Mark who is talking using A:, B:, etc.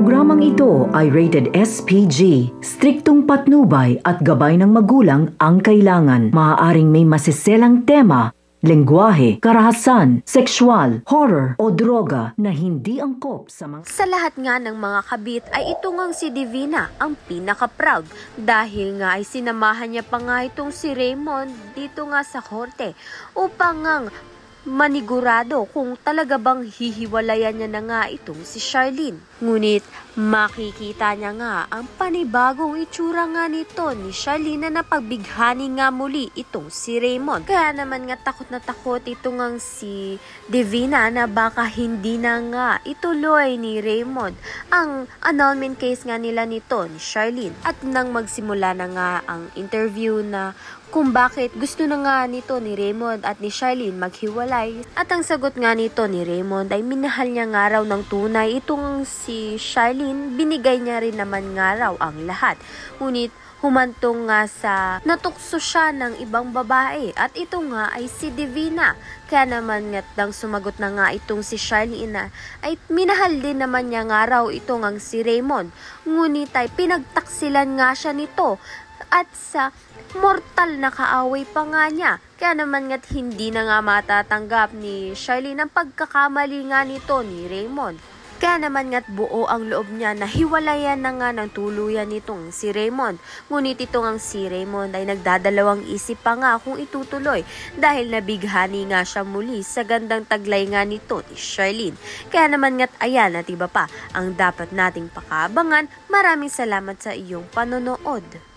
A: programang ito ay rated SPG. Striktong patnubay at gabay ng magulang ang kailangan. Maaaring may masiselang tema, lengguwahe, karahasan, sexual, horror o droga na hindi angkop sa mga...
B: Sa lahat nga ng mga kabit ay ito ngang si Divina ang pinaka-proud dahil nga ay sinamahan niya pa nga itong si Raymond dito nga sa korte upang ngang manigurado kung talaga bang hihiwalayan niya na nga itong si Charlene. Ngunit makikita niya nga ang panibagong itsura nga nito ni Charlene na napagbigani nga muli itong si Raymond. Kaya naman nga takot na takot ito ngang si Divina na baka hindi na nga ituloy ni Raymond ang annulment case nga nila nito ni Charlene. At nang magsimula na nga ang interview na kung bakit gusto na nga nito ni Raymond at ni Charlene maghiwalay. At ang sagot nga nito ni Raymond ay minahal niya nga raw ng tunay itong si Charlene, binigay niya rin naman nga raw ang lahat. Ngunit humantong nga sa natukso siya ng ibang babae at ito nga ay si Divina. Kaya naman nga nang sumagot na nga itong si Charlene ay minahal din naman niya nga raw itong ang si Raymond. Ngunit ay pinagtaksilan nga siya nito at sa mortal na kaaway pa nga niya. Kaya naman nga't hindi na nga matatanggap ni Charlene ang pagkakamali nga nito ni Raymond. Kaya naman nga't buo ang loob niya na hiwalayan na nga ng tuluyan nitong si Raymond. Ngunit itong ang si Raymond ay nagdadalawang isip pa nga kung itutuloy dahil nabighani nga siya muli sa gandang taglay nga nito ni Charlene. Kaya naman nga't ayan at iba pa ang dapat nating pakaabangan. Maraming salamat sa iyong panonood.